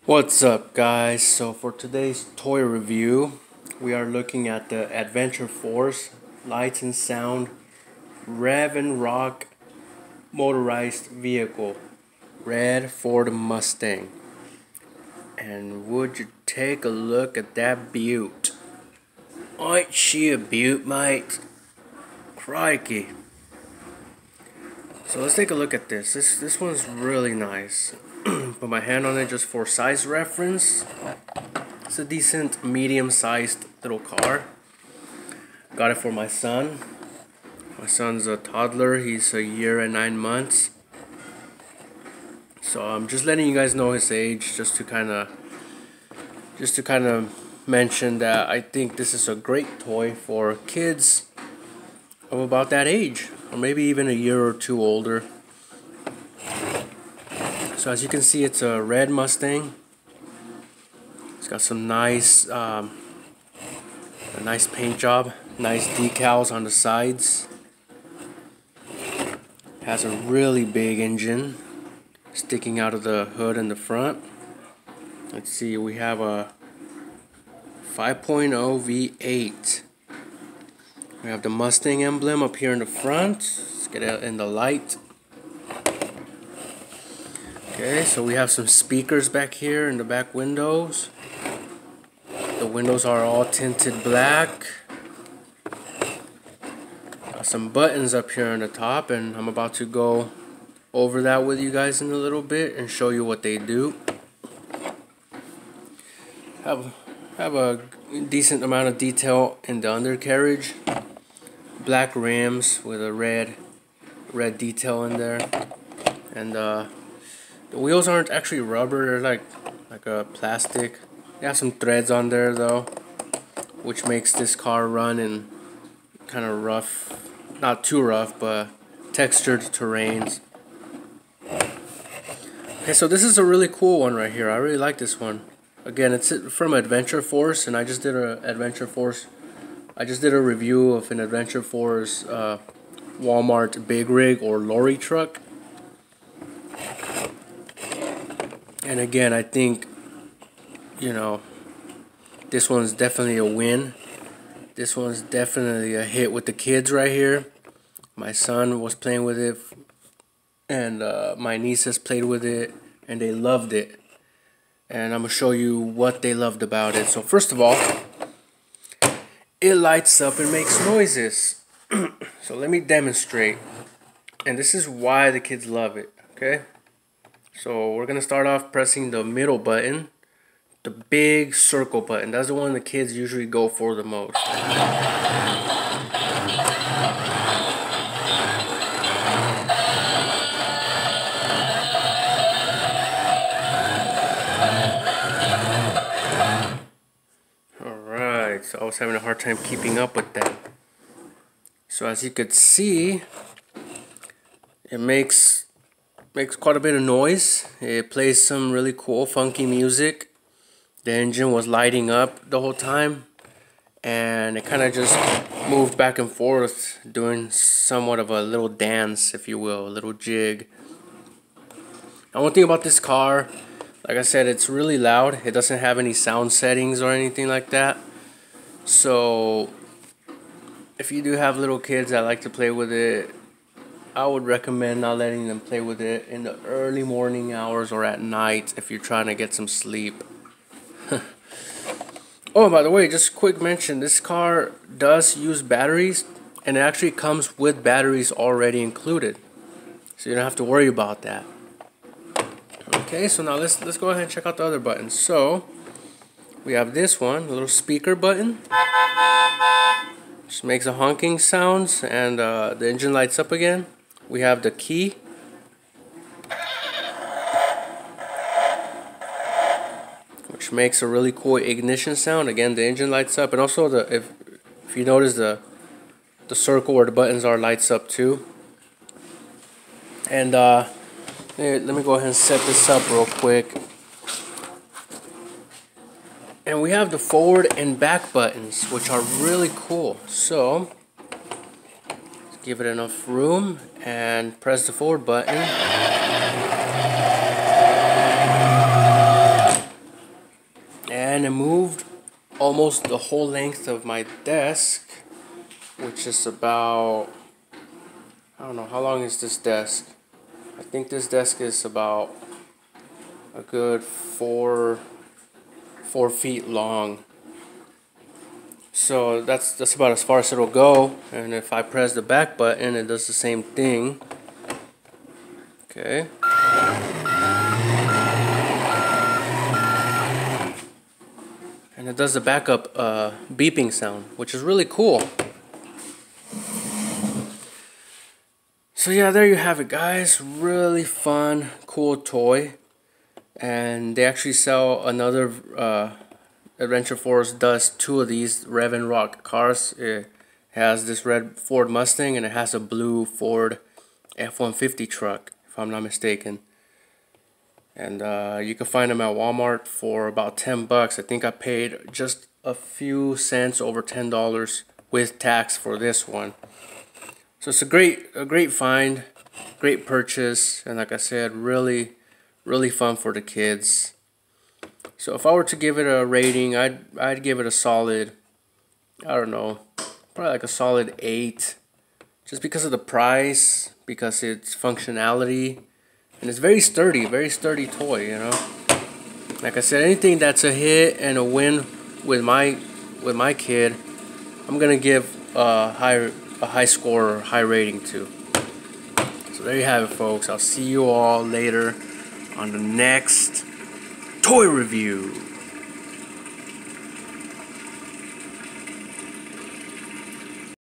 What's up, guys? So for today's toy review, we are looking at the Adventure Force Lights and Sound Rev and Rock motorized vehicle, red Ford Mustang. And would you take a look at that beaut? Ain't she a beaut, mate? Crikey. So let's take a look at this. This one's really nice. Put my hand on it just for size reference. It's a decent medium-sized little car. Got it for my son. My son's a toddler. He's a year and 9 months. So I'm just letting you guys know his age, just to kind of mention that I think this is a great toy for kids of about that age, or maybe even a year or two older. So as you can see, it's a red Mustang. It's got some nice, a nice paint job, nice decals on the sides. Has a really big engine sticking out of the hood in the front. Let's see, we have a 5.0 V8. We have the Mustang emblem up here in the front. Let's get it in the light. Okay, so we have some speakers back here in the back windows. The windows are all tinted black. Got some buttons up here on the top, and I'm about to go over that with you guys in a little bit and show you what they do. Have a decent amount of detail in the undercarriage. Black rims with a red detail in there, and the wheels aren't actually rubber, they're like a plastic. They have some threads on there though, which makes this car run in kind of rough, not too rough, but textured terrains. Okay, so this is a really cool one right here. I really like this one. Again, it's from Adventure Force, and I just did a review of an Adventure Force Walmart big rig or lorry truck. And again, I think, you know, this one's definitely a win. This one's definitely a hit with the kids right here. My son was playing with it, and my nieces played with it, and they loved it. And I'm going to show you what they loved about it. So first of all, it lights up and makes noises. So let me demonstrate. And this is why the kids love it, okay? So we're going to start off pressing the middle button, the big circle button. That's the one the kids usually go for the most. Alright, so I was having a hard time keeping up with that. So as you could see, it makes quite a bit of noise. It plays some really cool funky music. The engine was lighting up the whole time, and it kind of just moved back and forth, doing somewhat of a little dance, if you will, a little jig. Now, one thing about this car, like I said, it's really loud. It doesn't have any sound settings or anything like that. So if you do have little kids that like to play with it, I would recommend not letting them play with it in the early morning hours or at night if you're trying to get some sleep. Oh, by the way, just a quick mention, this car does use batteries, and it actually comes with batteries already included, so you don't have to worry about that. Okay, so now let's go ahead and check out the other buttons. So we have this one, a little speaker button. Just makes a honking sounds, and the engine lights up again. We have the key. Which makes a really cool ignition sound. Again, the engine lights up, and also if you notice the circle where the buttons are lights up too. And let me go ahead and set this up real quick. And we have the forward and back buttons, which are really cool. So let's give it enough room and press the forward button. and it moved almost the whole length of my desk, which is about, I don't know, how long is this desk? I think this desk is about a good four feet long. So that's about as far as it'll go. And if I press the back button, it does the same thing. Okay. And it does the backup beeping sound, which is really cool. So yeah, there you have it, guys. Really fun, cool toy. And they actually sell another, Adventure Force does 2 of these Rev and Rock cars. It has this red Ford Mustang and it has a blue Ford F-150 truck, if I'm not mistaken. And you can find them at Walmart for about 10 bucks. I think I paid just a few cents over $10 with tax for this one. So it's a great find, great purchase, and like I said, really fun for the kids. So if I were to give it a rating, I'd give it a solid, I don't know, probably like a solid 8, just because of the price, because it's functionality, and it's very sturdy toy, you know. Like I said, anything that's a hit and a win with my kid, I'm gonna give a high score or high rating to. So there you have it, folks. I'll see you all later on the next toy review.